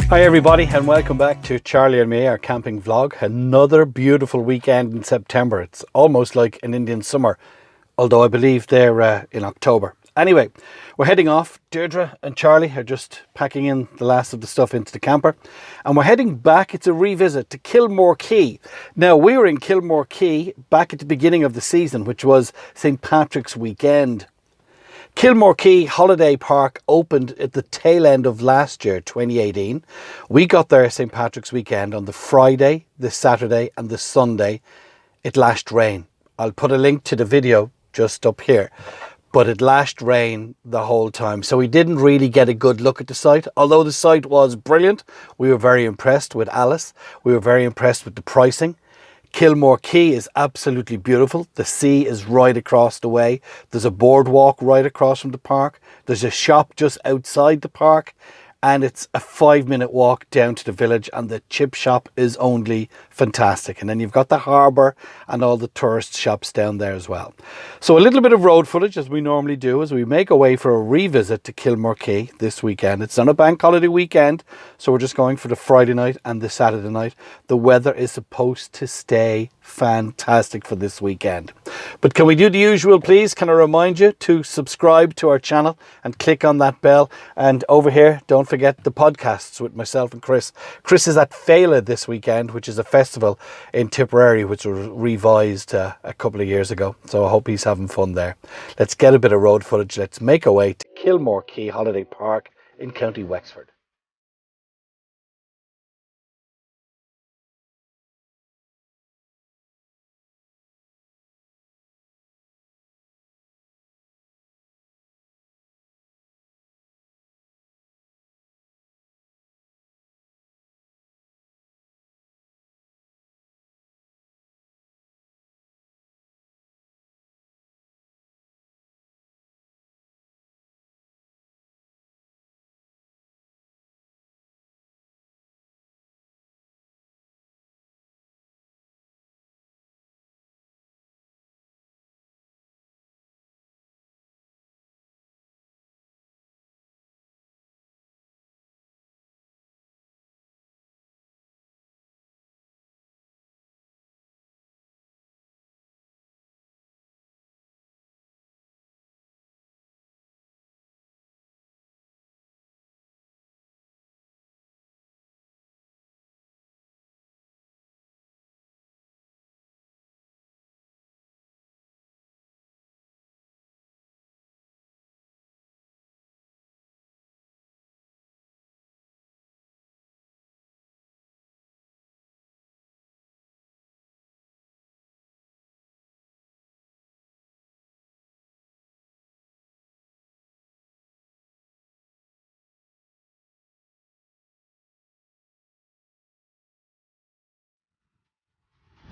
Hi everybody and welcome back to Charlie and me, our camping vlog. Another beautiful weekend in September. It's almost like an Indian summer, although I believe they're in October. Anyway, we're heading off. Deirdre and Charlie are just packing in the last of the stuff into the camper. And we're heading back. It's a revisit to Kilmore Quay. Now, we were in Kilmore Quay back at the beginning of the season, which was St. Patrick's weekend. Kilmore Quay Holiday Park opened at the tail end of last year, 2018. We got there St. Patrick's weekend on the Friday, the Saturday and the Sunday. It lashed rain. I'll put a link to the video just up here. But it lashed rain the whole time. So we didn't really get a good look at the site. Although the site was brilliant, we were very impressed with Alice. We were very impressed with the pricing. Kilmore Quay is absolutely beautiful. The sea is right across the way. There's a boardwalk right across from the park. There's a shop just outside the park. And it's a 5-minute walk down to the village, and the chip shop is only fantastic. And then you've got the harbour and all the tourist shops down there as well. So a little bit of road footage, as we normally do, as we make our way for a revisit to Kilmore Quay this weekend. It's on a bank holiday weekend, so we're just going for the Friday night and the Saturday night. The weather is supposed to stay fantastic for this weekend. But can we do the usual, please? Can I remind you to subscribe to our channel and click on that bell? And over here, don't forget the podcasts with myself and Chris. Chris is at Fela this weekend, which is a festival in Tipperary, which was revised a couple of years ago. So I hope he's having fun there. Let's get a bit of road footage. Let's make our way to Kilmore Quay Holiday Park in County Wexford.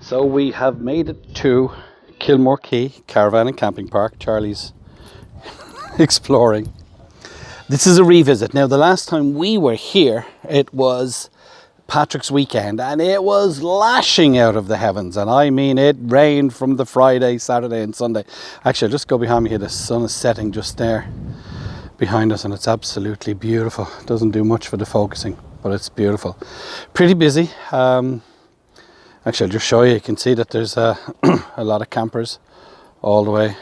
So we have made it to Kilmore Quay Caravan and Camping Park. Charlie's exploring. This is a revisit. Now, the last time we were here, it was Patrick's weekend, and it was lashing out of the heavens. And I mean, it rained from the Friday, Saturday and Sunday. Actually, I'll just go behind me here. The sun is setting just there behind us, and it's absolutely beautiful. It doesn't do much for the focusing, but it's beautiful. Pretty busy. Actually, I'll just show you. You can see that there's a lot of campers all the way.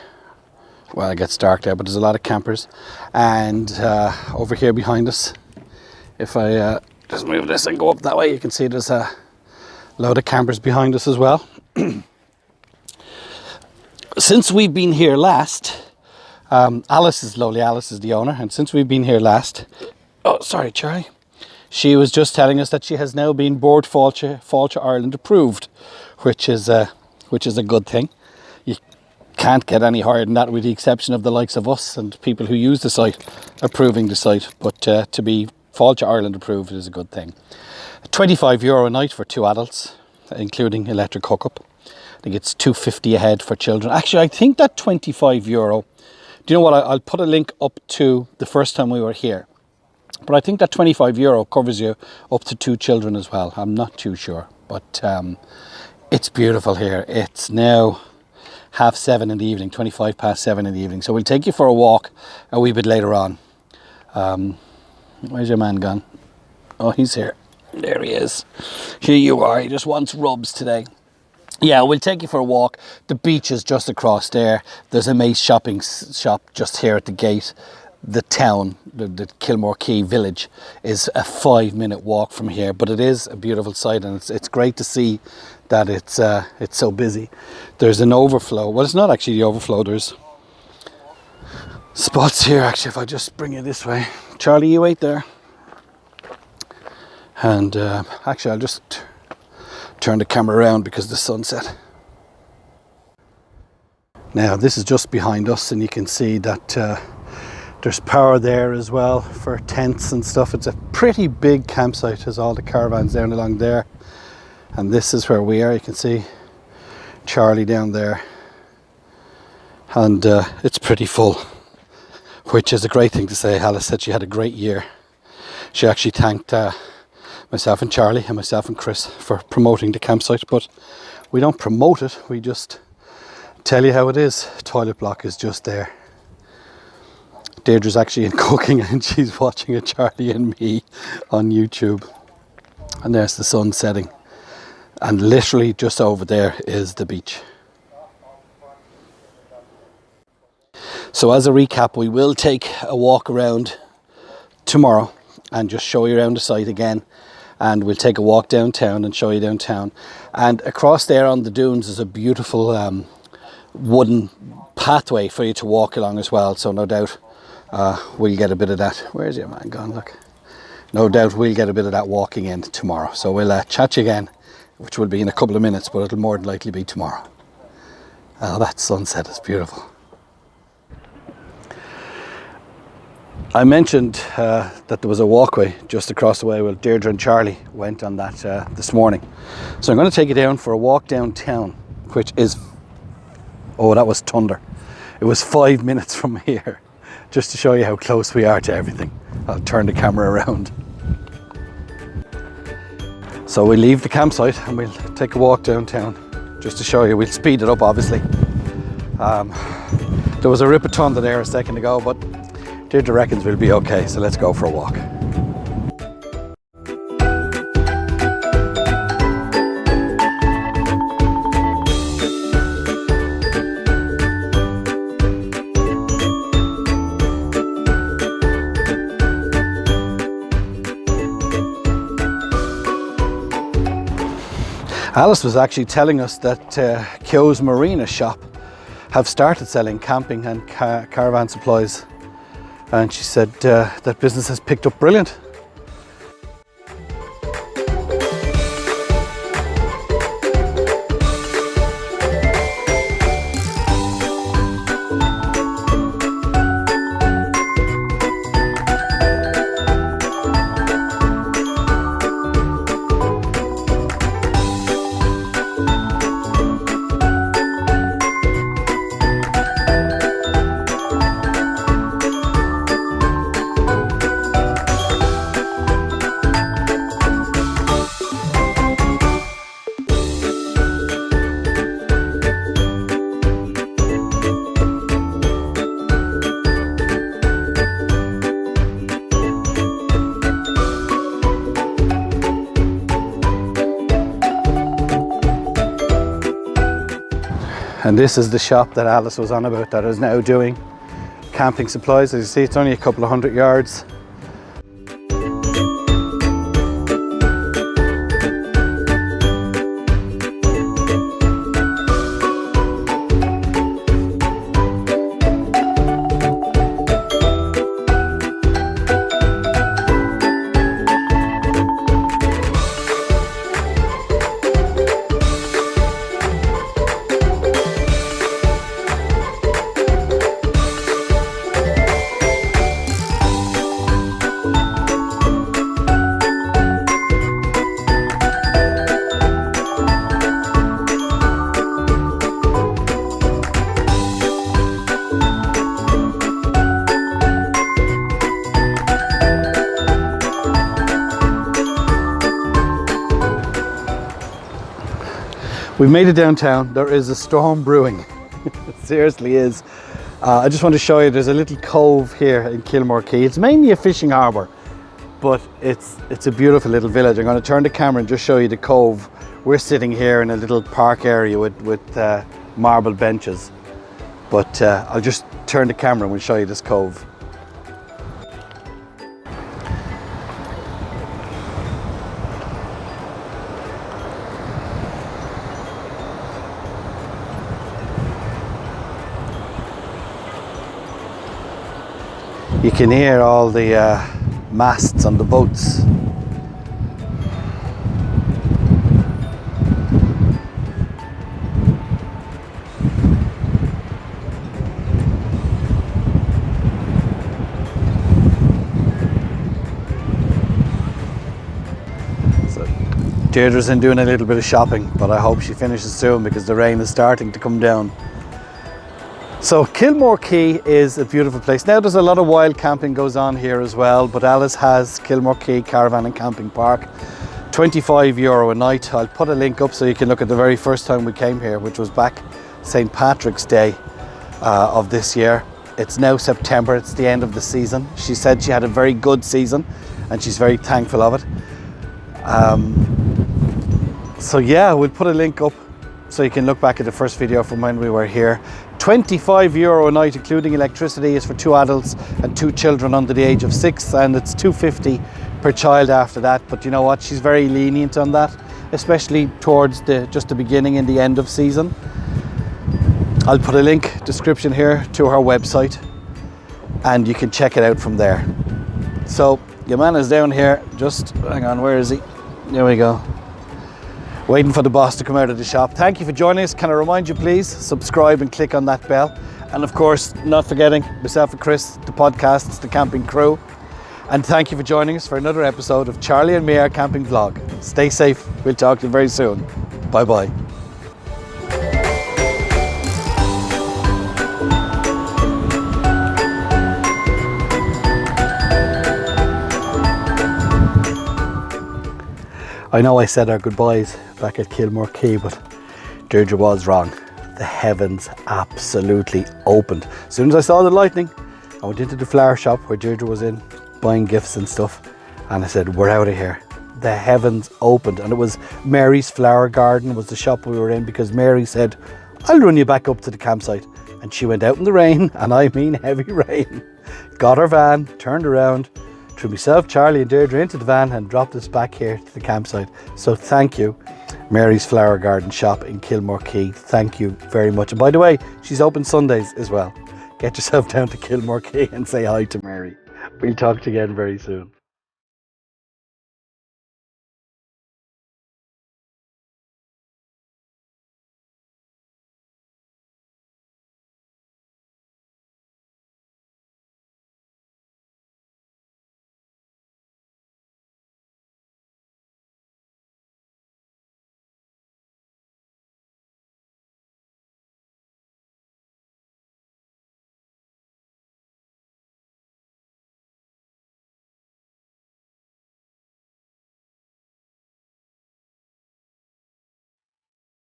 Well, it gets dark there, but there's a lot of campers. And over here behind us, if I just move this and go up that way, you can see there's a load of campers behind us as well. Since we've been here last, Alice is the owner, and since we've been here last, oh, sorry, Charlie. She was just telling us that she has now been Board Fáilte Ireland approved, which is a good thing. You can't get any higher than that, with the exception of the likes of us and people who use the site approving the site. But to be Fáilte Ireland approved is a good thing. €25 a night for 2 adults, including electric hookup. I think it's €2.50 a head for children. Actually, I think that €25. Do you know what? I'll put a link up to the first time we were here. But I think that €25 covers you up to 2 children as well. I'm not too sure, but it's beautiful here. It's now 7:30 in the evening, 7:25 in the evening. So we'll take you for a walk a wee bit later on. Where's your man gone? Oh, he's here. There he is. Here you are. He just wants rubs today. Yeah, we'll take you for a walk. The beach is just across there. There's a Mace shopping shop just here at the gate. The town, the Kilmore Quay village, is a 5-minute walk from here, but it is a beautiful sight, and it's great to see that it's so busy. There's an overflow. Well, it's not actually the overflow. There's spots here, actually, if I just bring you this way. Charlie, you wait there. And actually, I'll just turn the camera around because the sunset. Now, this is just behind us, and you can see that there's power there as well for tents and stuff. It's a pretty big campsite. There's all the caravans down along there. And this is where we are. You can see Charlie down there. And it's pretty full, which is a great thing to say. Alice said she had a great year. She actually thanked myself and Charlie and myself and Chris for promoting the campsite. But we don't promote it. We just tell you how it is. Toilet block is just there. Deirdre's actually in cooking and she's watching a Charlie and me on YouTube. And there's the sun setting. And literally just over there is the beach. So as a recap, we will take a walk around tomorrow and just show you around the site again. And we'll take a walk downtown and show you downtown. And across there on the dunes is a beautiful wooden pathway for you to walk along as well. So no doubt we'll get a bit of that. Where's your man gone? Look. No doubt we'll get a bit of that walking in tomorrow. So we'll chat you again, which will be in a couple of minutes, but it'll more than likely be tomorrow. Oh, that sunset is beautiful. I mentioned that there was a walkway just across the way. Well, Deirdre and Charlie went on that this morning. So I'm going to take you down for a walk downtown, which is, oh, that was thunder. It was 5 minutes from here, just to show you how close we are to everything. I'll turn the camera around. So we'll leave the campsite and we'll take a walk downtown, just to show you. We'll speed it up, obviously. There was a rip of thunder there a second ago, but Deirdre reckons we'll be okay, so let's go for a walk. Alice was actually telling us that Kyo's Marina shop have started selling camping and caravan supplies. And she said that business has picked up brilliant. And this is the shop that Alice was on about that is now doing camping supplies. As you see, it's only a couple of 100 yards. We've made it downtown. There is a storm brewing. It seriously is. I just want to show you, there's a little cove here in Kilmore Quay. It's mainly a fishing harbour. but it's a beautiful little village. I'm going to turn the camera and just show you the cove. We're sitting here in a little park area with marble benches, but I'll just turn the camera and we'll show you this cove. You can hear all the masts on the boats. So Deirdre's in doing a little bit of shopping, but I hope she finishes soon because the rain is starting to come down. So Kilmore Quay is a beautiful place. Now there's a lot of wild camping goes on here as well, but Alice has Kilmore Quay Caravan and Camping Park. €25 a night. I'll put a link up so you can look at the very first time we came here, which was back St. Patrick's Day of this year. It's now September, it's the end of the season. She said she had a very good season and she's very thankful of it. So yeah, we'll put a link up so you can look back at the first video from when we were here. €25 a night, including electricity, is for 2 adults and 2 children under the age of 6, and it's $2.50 per child after that. But you know what? She's very lenient on that, especially towards just the beginning and the end of season. I'll put a link description here to her website, and you can check it out from there. So your man is down here. Just hang on, where is he? There we go. Waiting for the boss to come out of the shop. Thank you for joining us. Can I remind you, please subscribe and click on that bell, and of course not forgetting myself and Chris, the podcasts, the camping crew. And thank you for joining us for another episode of Charlie and Mia Camping Vlog. Stay safe. We'll talk to you very soon. Bye bye. I know I said our goodbyes back at Kilmore Quay, but Deirdre was wrong. The heavens absolutely opened. As soon as I saw the lightning, I went into the flower shop where Deirdre was in, buying gifts and stuff, and I said, we're out of here. The heavens opened, and it was Mary's Flower Garden was the shop we were in, because Mary said, I'll run you back up to the campsite. And she went out in the rain, and I mean heavy rain. Got her van, turned around, threw myself, Charlie and Deirdre into the van and dropped us back here to the campsite. So thank you, Mary's Flower Garden shop in Kilmore Quay. Thank you very much. And by the way, she's open Sundays as well. Get yourself down to Kilmore Quay and say hi to Mary. We'll talk to you again very soon.